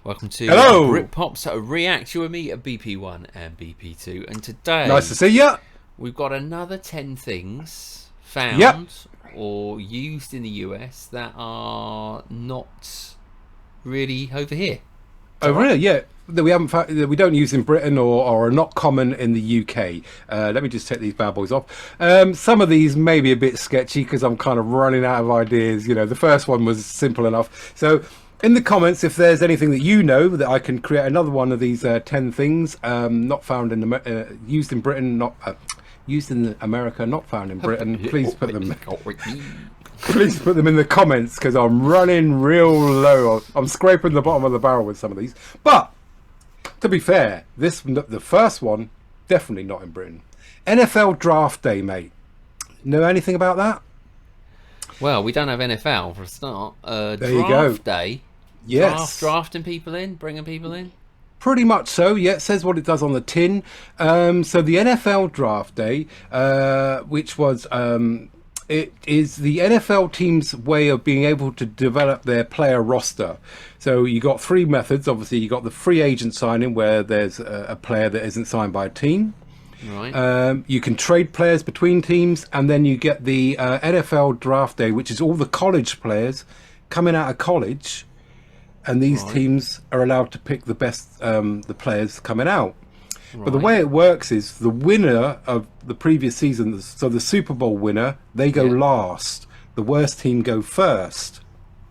Welcome to Hello. Britpop's React. You and me at BP1 and BP2. And today, Nice to see you. We've got another 10 things found or used in the US that are not really over here. Oh, really? Yeah. That we haven't found, that we don't use in Britain or are not common in the UK. Let me just take these bad boys off. Some of these may be a bit sketchy because I'm kind of running out of ideas. You know, the first one was simple enough. So in the comments, if there's anything that you know that I can create another one of these 10 things not found in used in Britain, not used in America, not found in Britain, please put them. Please put them in the comments because I'm running real low. I'm scraping the bottom of the barrel with some of these. But to be fair, the first one definitely not in Britain. NFL Draft Day, mate. Know anything about that? Well, we don't have NFL for a start. There you go. Draft Day. Yes. Drafting people in, bringing people in. Pretty much so, yeah. It says what it does on the tin. So the NFL Draft Day, which was it is the NFL team's way of being able to develop their player roster. So you got three methods. Obviously, you got the free agent signing, where there's a player that isn't signed by a team. Right. You can trade players between teams, and then you get the NFL Draft Day, which is all the college players coming out of college, and these teams are allowed to pick the best the players coming out. But the way it works is the winner of the previous season, so the Super Bowl winner, they go last. The worst team go first.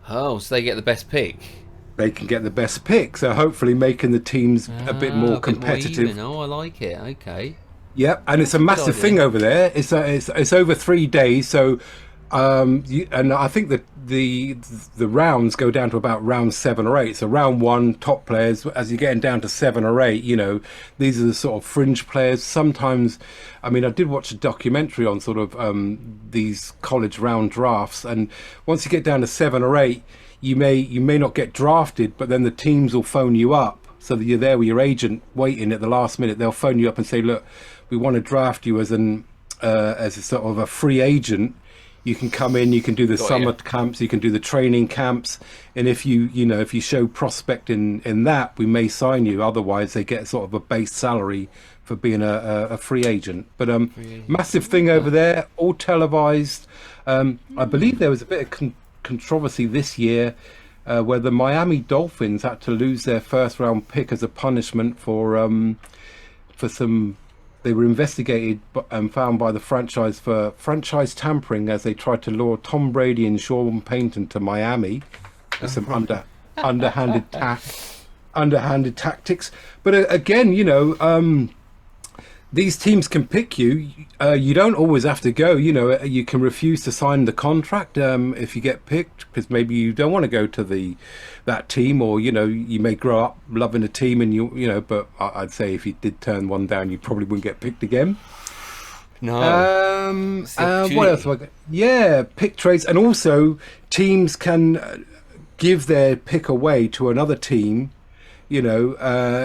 Oh, so they get the best pick. They can get the best pick, so hopefully making the teams a bit more competitive. Oh, I like it. Okay. Yep, and it's a massive thing over there. It's over 3 days, so and I think that the rounds go down to about round 7 or 8. So round 1, top players. As you're getting down to 7 or 8, you know, these are the sort of fringe players. Sometimes, I mean, I did watch a documentary on sort of these college round drafts, and once you get down to 7 or 8, you may not get drafted, but then the teams will phone you up, so that you're there with your agent waiting at the last minute. They'll phone you up and say, look, we want to draft you as a sort of a free agent. You can come in, you can do the summer camps, you can do the training camps, and if you show prospect in that, we may sign you. Otherwise, they get sort of a base salary for being a free agent. But massive thing over there, all televised. I believe there was a bit of controversy this year where the Miami Dolphins had to lose their first round pick as a punishment for some. They were investigated and found by the franchise for franchise tampering as they tried to lure Tom Brady and Sean Payton to Miami with some underhanded tactics. But again, you know, these teams can pick you. You don't always have to go. You know, you can refuse to sign the contract if you get picked, because maybe you don't want to go to that team, or you know, you may grow up loving a team, and you know. But I'd say if you did turn one down, you probably wouldn't get picked again. No. What else have I got? Yeah, pick trades, and also teams can give their pick away to another team. You know,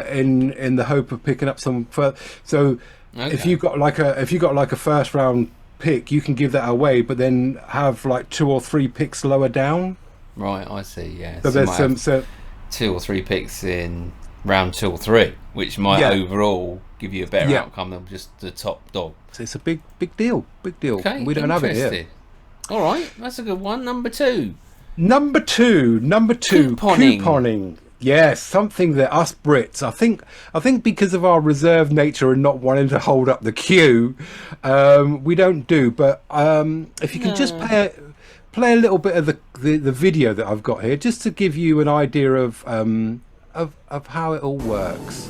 in the hope of picking up some further. So if you got like a first round pick, you can give that away, but then have like 2 or 3 picks lower down. Right, I see. Yeah. So there's some 2 or 3 picks in round 2 or 3, which might overall give you a better outcome than just the top dog. So it's a big deal. Okay, we don't have it here. All right, that's a good one. Number two. Couponing. Yes, something that us Brits, I think because of our reserved nature and not wanting to hold up the queue, we don't do. But if you can just play a little bit of the video that I've got here, just to give you an idea of how it all works.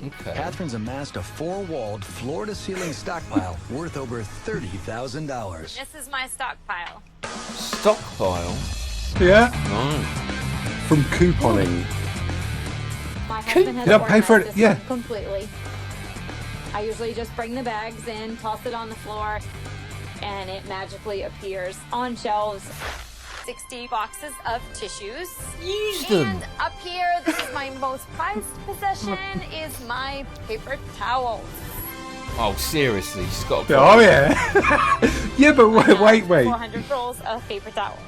Okay. Catherine's amassed a 4-walled, floor-to-ceiling stockpile worth over $30,000. This is my stockpile. Stockpile? Yeah. Right. From couponing. My husband has Did I pay for it? organized this Yeah. completely. I usually just bring the bags in, toss it on the floor, and it magically appears on shelves. 60 boxes of tissues. Use them. And up here, this is my most prized possession, is my paper towels. Oh, seriously, she's got a Oh yeah. Yeah, but wait. 400 rolls of paper towels.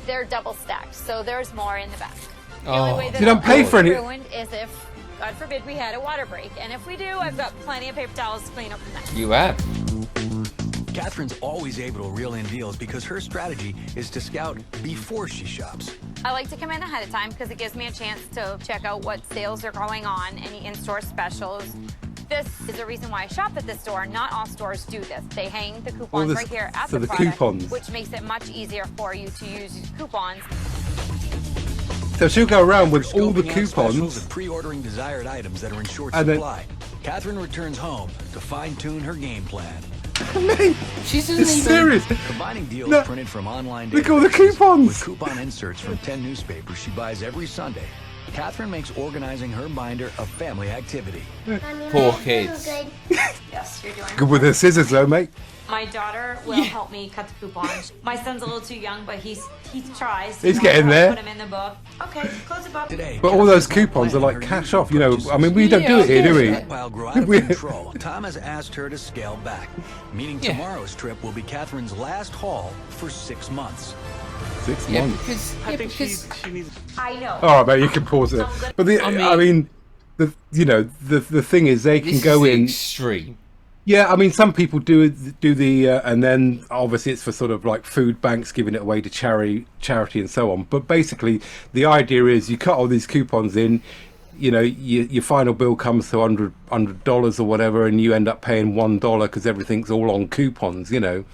They're double stacked, so there's more in the back. The only way that You don't it'll pay be for any- ruined is if, God forbid, we had a water break. And if we do, I've got plenty of paper towels to clean up the mess. You have. Catherine's always able to reel in deals because her strategy is to scout before she shops. I like to come in ahead of time because it gives me a chance to check out what sales are going on, any in-store specials. This is the reason why I shop at this store. Not all stores do this. They hang the coupons right here at the product, coupons. which makes it much easier for you to use coupons. So she'll go around with all the Scoping out specials coupons. and pre-ordering desired items that are in short And then- supply. Catherine returns home to fine-tune her game plan. She doesn't It's even. serious. Combining deals No. printed from online Look at all the databases coupons. with coupon inserts from 10 newspapers she buys every Sunday, Catherine makes organizing her binder a family activity. Poor kids. Yes, you're doing Good with the scissors, though, mate. My daughter will help me cut the coupons. My son's a little too young, but he tries. He's getting there. Put him in the book. Okay, close the book. Today, But all those Catherine's coupons are planning like her cash usual off. You know, purchases. I mean, we don't do Yeah, it here, do we? Stockpile grow out of We- control. Tom has asked her to scale back, meaning Yeah. tomorrow's trip will be Catherine's last haul for 6 months. 6 Yeah, months. because. I Yeah, think because she needs. I know. All right, mate, you can pause it. But I mean, the thing is, they can this go is in. extreme. Yeah, I mean, some people do the, and then obviously it's for sort of like food banks giving it away to charity and so on. But basically, the idea is you cut all these coupons in. You know, your final bill comes to $100 or whatever, and you end up paying $1 because everything's all on coupons. You know.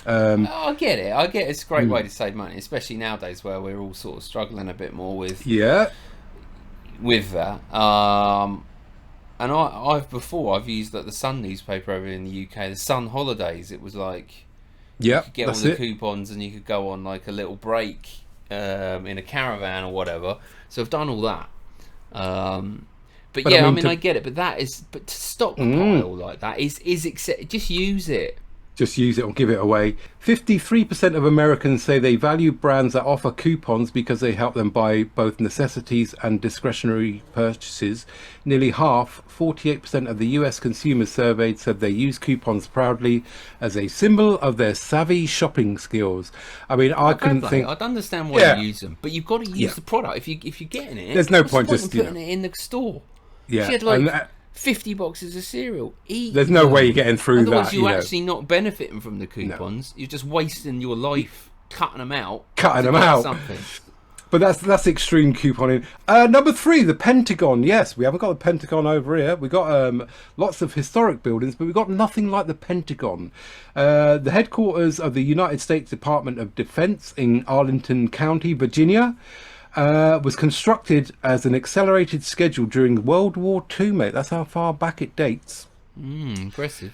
I get it. I get it's a great way to save money, especially nowadays where we're all sort of struggling a bit more with Yeah. that. And I've used like the Sun newspaper over in the UK, the Sun Holidays. It was like Yeah. get That's all the it. coupons and you could go on like a little break in a caravan or whatever. So I've done all that. But yeah, I mean, I get it. But to stockpile like that is just use it. Just use it or give it away. 53% of Americans say they value brands that offer coupons because they help them buy both necessities and discretionary purchases. Nearly half, 48% of the US consumers surveyed said they use coupons proudly as a symbol of their savvy shopping skills. I mean, I couldn't think. I'd understand why Yeah. you use them, but you've got to use the product. If you're getting it, There's no what's the point just, in putting it in the store. Yeah, She had like and 50 boxes of cereal. Eat there's no them. way you're getting through Otherwise, that. you're You know, actually not benefiting from the coupons. You're just wasting your life cutting them out. Cutting to them get out. Something. But that's extreme couponing. Number 3, the Pentagon. Yes, we haven't got the Pentagon over here. We got lots of historic buildings, but we've got nothing like the Pentagon. The headquarters of the United States Department of Defense in Arlington County, Virginia, was constructed as an accelerated schedule during World War II, mate. That's how far back it dates. Impressive.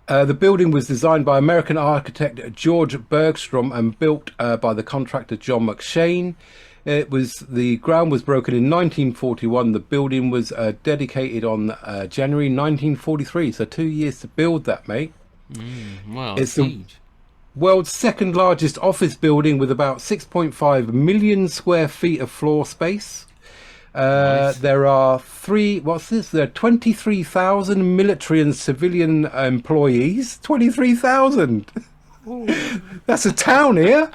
The building was designed by American architect Georg Bergstrom and built by the contractor John McShane. The ground was broken in 1941. The building was dedicated on January 1943. So 2 years to build that, mate. Wow, It's it's huge. World's second largest office building with about 6.5 million square feet of floor space. Nice. There are There are 23,000 military and civilian employees. 23,000. That's a town here.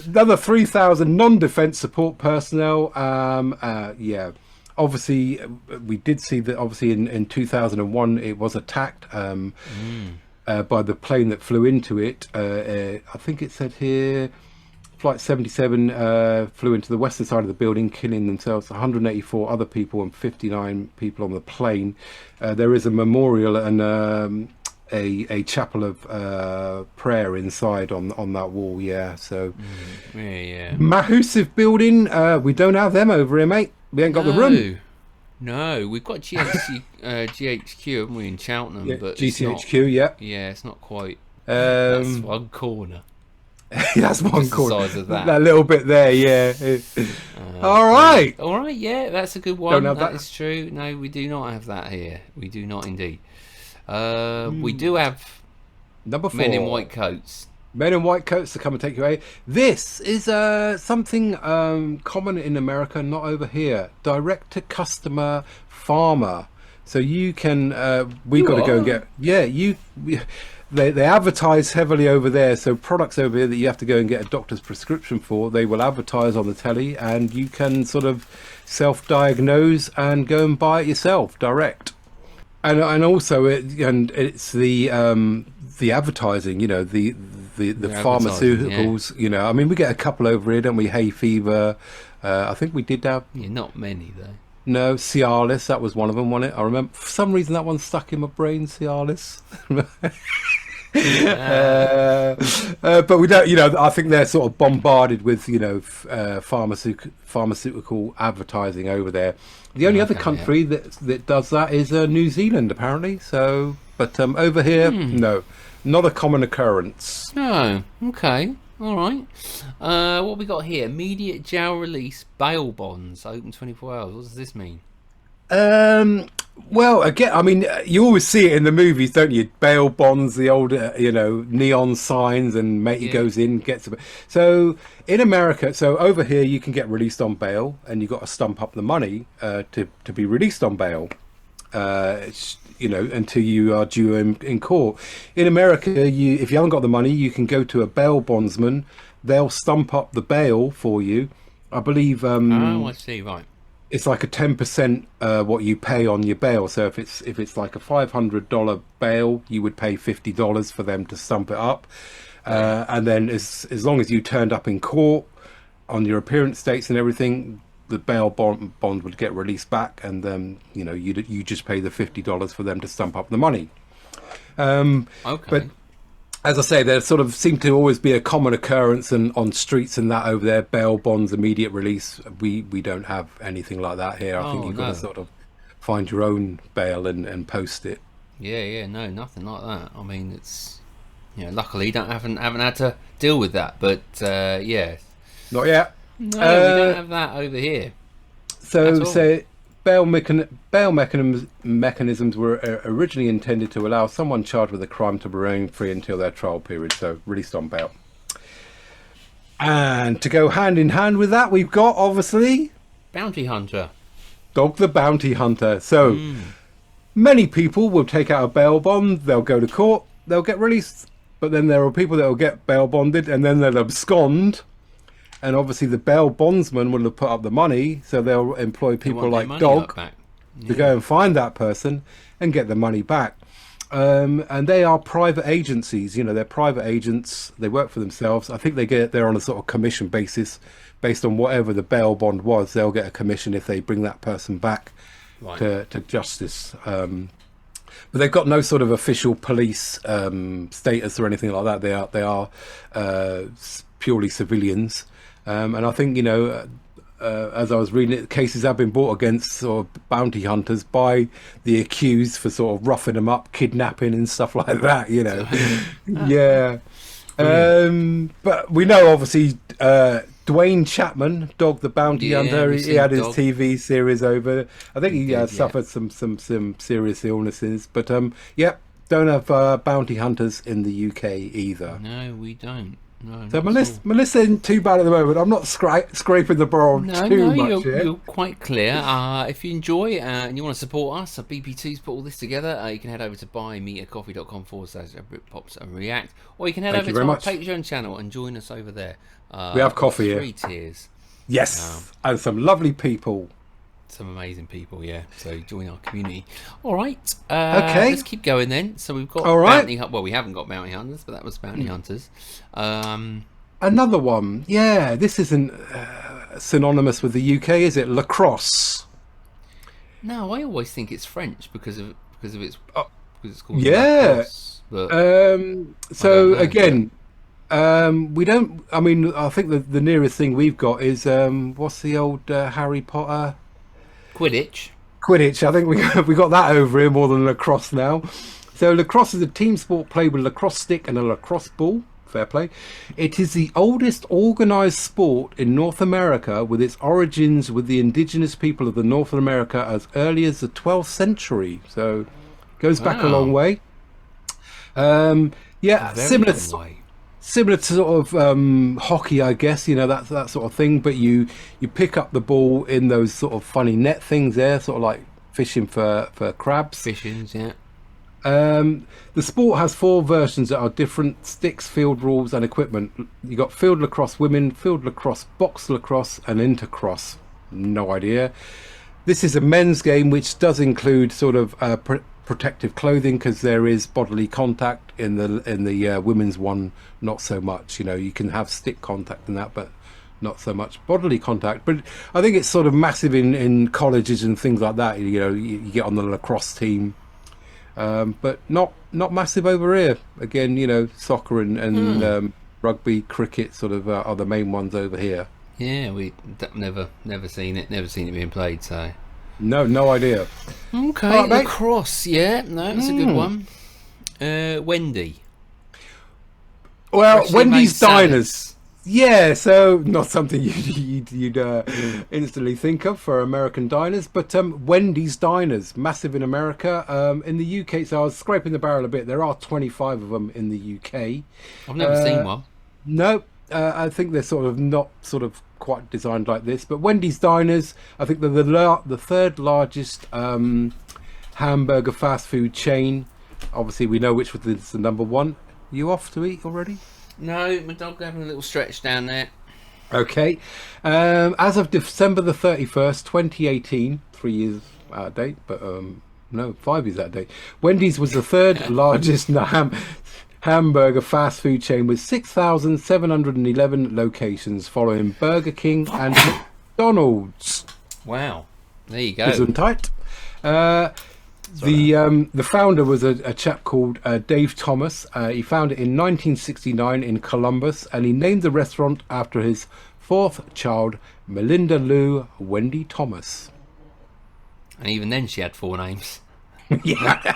Another 3,000 non-defense support personnel. Yeah. Obviously, we did see that. Obviously, in 2001, it was attacked by the plane that flew into it. I think it said here, Flight 77 flew into the western side of the building, killing themselves 184 other people and 59 people on the plane. There is a memorial and a chapel of prayer inside on that wall. Yeah, so Yeah. massive building. We don't have them over here, mate. We ain't got the room. No, we've got GHQ, haven't we, in Cheltenham? Yeah, but GCHQ, yeah, it's not quite. yeah. That's one corner. That's one Just the corner. size of that. That little bit there, yeah. All right. All right, yeah, that's a good one. Don't have That that. is true. No, we do not have that here. We do not indeed. We do have Number 4. men in white coats. Men in white coats to come and take you away. This is something common in America, not over here. Direct to customer pharma. So you can. We've got to go and get. Yeah, they advertise heavily over there. So products over here that you have to go and get a doctor's prescription for, they will advertise on the telly, and you can sort of self-diagnose and go and buy it yourself direct. And also it's the advertising, you know, the pharmaceuticals. Yeah. You know, I mean, we get a couple over here, don't we? Hay fever. I think we did have. Yeah, not many though. No, Cialis, that was one of them, wasn't it? I remember, for some reason, that one stuck in my brain, Cialis. But we don't, you know, I think they're sort of bombarded with, you know, pharmaceutical advertising over there. The only other country that does that is New Zealand, apparently. So, but over here, no, not a common occurrence. Oh, okay. All right. What we got here? Immediate jail release bail bonds open 24 hours. What does this mean? Well, again, I mean, you always see it in the movies, don't you? Bail bonds, the old, you know, neon signs, and matey goes in, gets a. So in America, so over here, you can get released on bail, and you've got to stump up the money to be released on bail. You know, until you are due in court. In America, if you haven't got the money, you can go to a bail bondsman. They'll stump up the bail for you. I believe. Oh, I see. Right. It's like a 10% what you pay on your bail. So if it's like a $500 bail, you would pay $50 for them to stump it up. And then as long as you turned up in court on your appearance dates and everything, the bail bond would get released back, and then you know you just pay the $50 for them to stump up the money. Okay. But as I say, there sort of seem to always be a common occurrence, and on streets and that over there, bail bonds, immediate release. We don't have anything like that here. I think you've got to sort of find your own bail and post it. Yeah, no, nothing like that. I mean, it's, you know, luckily haven't had to deal with that, but yeah, not yet. No, we don't have that over here. So bail mechanisms were originally intended to allow someone charged with a crime to remain free until their trial period, so released on bail. And to go hand in hand with that, we've got, obviously, Bounty Hunter. Dog the Bounty Hunter. So many people will take out a bail bond, they'll go to court, they'll get released. But then there are people that will get bail bonded and then they'll abscond. And obviously the bail bondsman will have put up the money, so they'll employ people like Dog to go and find that person and get the money back. And they are private agencies, you know, they're private agents, they work for themselves. I think they get there on a sort of commission basis, based on whatever the bail bond was. They'll get a commission if they bring that person back to justice. But they've got no sort of official police status or anything like that. They are purely civilians. And I think, you know, as I was reading it, cases have been brought against sort of bounty hunters by the accused for sort of roughing them up, kidnapping and stuff like that, you know. Yeah. But we know, obviously, Dwayne Chapman, Dog the Bounty Hunter, he had his TV series over. I think he suffered some serious illnesses. But, don't have bounty hunters in the UK either. No, we don't. No, so Melissa isn't too bad at the moment. I'm not scraping the bar too much. You're quite clear. If you enjoy and you want to support us, BP2's put all this together. You can head over to buymeacoffee.com/BritPopsAndReact, or you can head over to our Patreon channel and join us over there. We have coffee here. 3 tiers. Yes, and some lovely people. Some amazing people, yeah. So join our community. All right. Okay. Let's keep going then. So we've got bounty hunters. Well, we haven't got bounty hunters, but that was bounty hunters. Another one. Yeah, this isn't synonymous with the UK, is it? Lacrosse. No, I always think it's French because of its because it's called Lacrosse. But so again, we don't. I mean, I think the nearest thing we've got is what's the old Harry Potter? Quidditch. I think we got that over here more than lacrosse now. So lacrosse is a team sport played with a lacrosse stick and a lacrosse ball. Fair play. It is the oldest organised sport in North America, with its origins with the indigenous people of the North America as early as the 12th century. So goes back a long way. Similar to sort of hockey, I guess, you know, that sort of thing. But you pick up the ball in those sort of funny net things there, sort of like fishing for crabs. Fishings, yeah. The sport has 4 versions that are different sticks, field rules, and equipment. You got field lacrosse women, field lacrosse, box lacrosse, and intercross. No idea. This is a men's game, which does include sort of protective clothing because there is bodily contact in the women's one. Not so much. You can have stick contact in that, but not so much bodily contact. But I think it's sort of massive in colleges and things like that. You get on the lacrosse team. But not massive over here. Again, soccer and rugby, cricket sort of are the main ones over here. Yeah, we never seen it being played. So no idea. Okay, right, lacrosse. Yeah, no, that's a good one. Wendy. Well, Freshly Wendy's made Diners. salads. Yeah, so not something you'd instantly think of for American diners, but Wendy's Diners, massive in America. In the UK, so I was scraping the barrel a bit. There are 25 of them in the UK. I've never seen one. No, I think they're not quite designed like this. But Wendy's Diners, I think they're the third largest hamburger fast food chain. Obviously, we know which was the number one. You off to eat already? No, my dog having a little stretch down there. Okay. As of December the 31st, 2018, 3 years out of date, but no, 5 years out of date, Wendy's was the third largest hamburger fast food chain with 6,711 locations, following Burger King and McDonald's. Wow. There you go. Gesundheit. The founder was a chap called Dave Thomas. He founded it in 1969 in Columbus, and he named the restaurant after his 4th child, Melinda Lou Wendy Thomas. And even then she had 4 names. Yeah.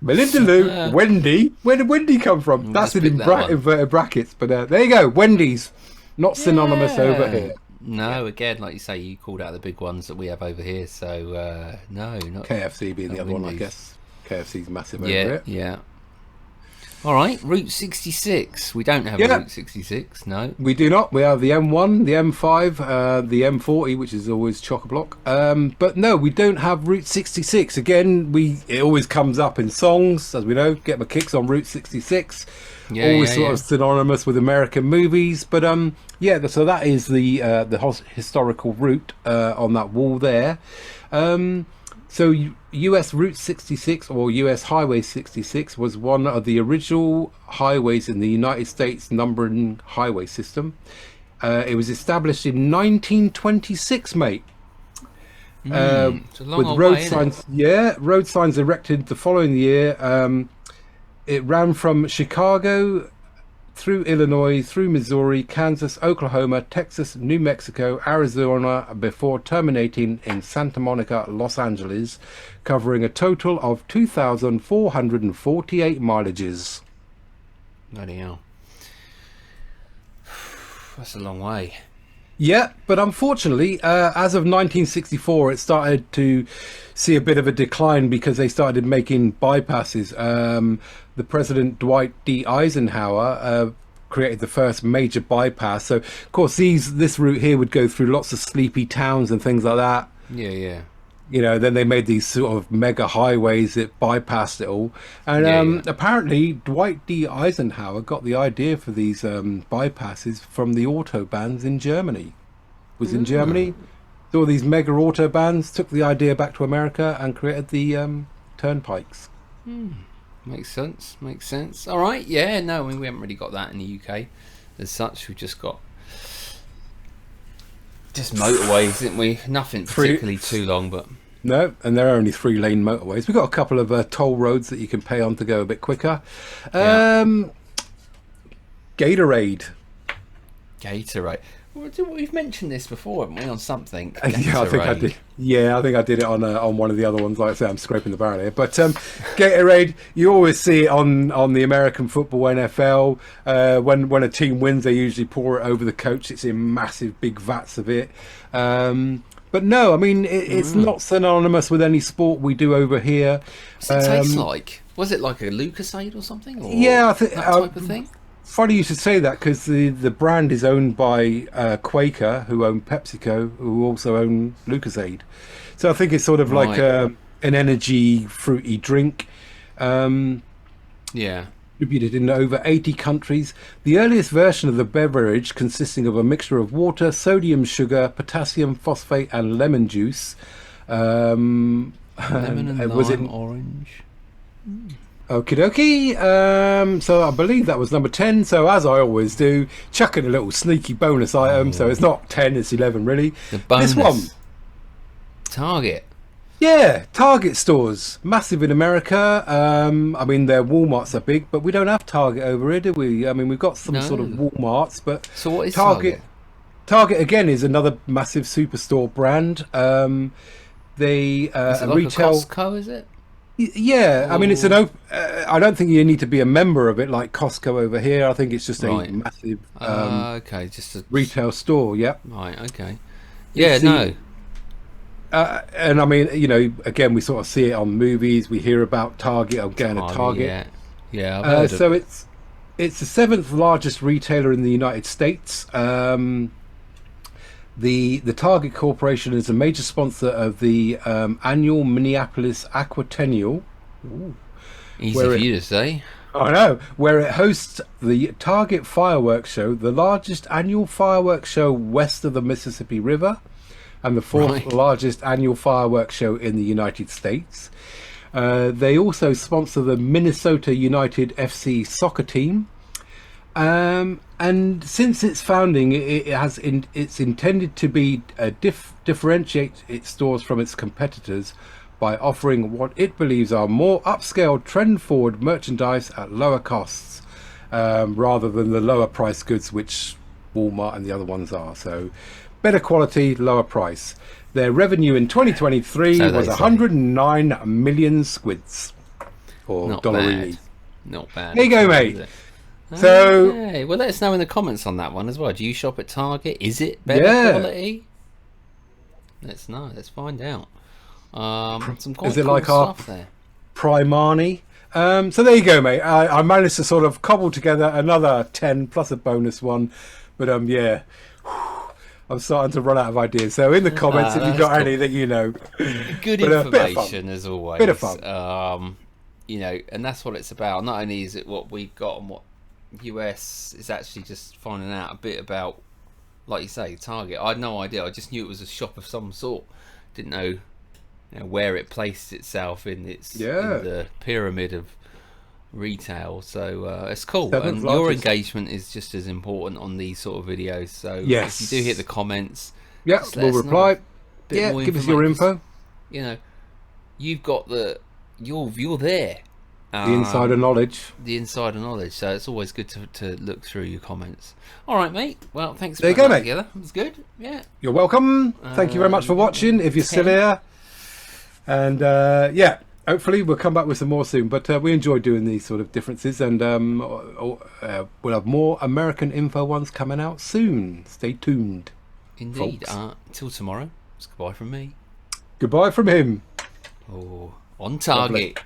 Melinda Lou Wendy. Where did Wendy come from? That's in inverted brackets. But there you go. Wendy's. Not synonymous over here. No, again, like you say, you called out the big ones that we have over here. So, no, not KFC being the other one, I guess. KFC's massive over here. Yeah. All right, Route 66. We don't have a Route 66, no. We do not. We have the M1, the M5, the M40, which is always chock-a-block. But no, we don't have Route 66. Again, it always comes up in songs, as we know. Get my kicks on Route 66. Always sort of synonymous with American movies. But so that is the historical route on that wall there. So US Route 66 or US Highway 66 was one of the original highways in the United States numbering highway system. It was established in 1926, mate. It's a long with old road way, signs. Road signs erected the following year. It ran from Chicago through Illinois, through Missouri, Kansas, Oklahoma, Texas, New Mexico, Arizona, before terminating in Santa Monica, Los Angeles, covering a total of 2,448 mileages. Bloody hell. That's a long way. Yeah, but unfortunately, as of 1964, it started to see a bit of a decline because they started making bypasses. The President Dwight D. Eisenhower created the first major bypass. So, of course, this route here would go through lots of sleepy towns and things like that. Yeah. Then they made these sort of mega highways that bypassed it all. And apparently, Dwight D. Eisenhower got the idea for these bypasses from the autobahns in Germany. Was in Germany, saw these mega autobahns, took the idea back to America and created the turnpikes. Makes sense. All right, we haven't really got that in the UK as such. We've just got motorways, didn't we? Nothing particularly too long, but no, and there are only 3-lane motorways. We've got a couple of toll roads that you can pay on to go a bit quicker. Gatorade. We've mentioned this before, haven't we, on something? Yeah, I think I did. Yeah, I think I did it on one of the other ones. Like I say, I'm scraping the barrel here. But Gatorade, you always see it on the American football, NFL. When a team wins, they usually pour it over the coach. It's in massive, big vats of it. But no, I mean, it's not synonymous with any sport we do over here. What's it taste like? Was it like a Lucasade or something? Or I think that type of thing. Funny you should say that because the brand is owned by Quaker, who own PepsiCo, who also own Lucasade. So I think it's sort of like an energy fruity drink. Yeah. Distributed in over 80 countries. The earliest version of the beverage, consisting of a mixture of water, sodium, sugar, potassium phosphate, and lemon juice. Lemon and lime, orange. Okie dokie. So I believe that was number 10. So as I always do, chuck in a little sneaky bonus item. So it's not 10, it's 11 really. The bonus. This one. Target. Yeah, Target stores, massive in America. I mean, their Walmarts are big, but we don't have Target over here, do we? I mean, we've got some sort of Walmarts, but so what is Target? Target again is another massive superstore brand. They is it like retail. A Costco, is it? Yeah, I mean, it's an I don't think you need to be a member of it like Costco over here. I think it's just a massive okay, just a retail store. Yeah. Right. Okay. Yeah. No. And I mean, you know, again, we sort of see it on movies. We hear about Target. I'm getting a Target. Yeah. I've heard so it's the 7th largest retailer in the United States. The Target Corporation is a major sponsor of the annual Minneapolis Aquatennial. Easy for you to say. I know, where it hosts the Target Fireworks Show, the largest annual fireworks show west of the Mississippi River, and the 4th largest annual fireworks show in the United States. They also sponsor the Minnesota United FC soccer team. And since its founding, it's intended to be differentiate its stores from its competitors by offering what it believes are more upscale, trend-forward merchandise at lower costs, rather than the lower price goods which Walmart and the other ones are. So better quality, lower price. Their revenue in 2023 was 109 million squids, or dollarini. Not bad. There you go, mate. So, okay. Well, let us know in the comments on that one as well. Do you shop at Target? Is it better quality? Let's know. Let's find out. Some quite is it cool like stuff our there. Primani? So there you go, mate. I managed to sort of cobble together another 10 plus a bonus one, but yeah. I'm starting to run out of ideas. So in the comments, if you've got any that you know, good information as always. Bit of fun. You know, and that's what it's about. Not only is it what we've got and what US is actually just finding out a bit about, like you say, Target. I had no idea. I just knew it was a shop of some sort. Didn't know, where it placed itself in the pyramid of retail. So it's cool. And your engagement is just as important on these sort of videos. So if you do hit the comments, we'll reply. Give us your info. You know, you've got you're there. The insider knowledge. So it's always good to look through your comments. All right, mate. Well, thanks for putting that together. It was good. Yeah. You're welcome. Thank you very much for watching. If you're still here, and hopefully we'll come back with some more soon. But we enjoy doing these sort of differences, and we'll have more American info ones coming out soon. Stay tuned. Indeed. Till tomorrow. It's goodbye from me. Goodbye from him. Oh, on target.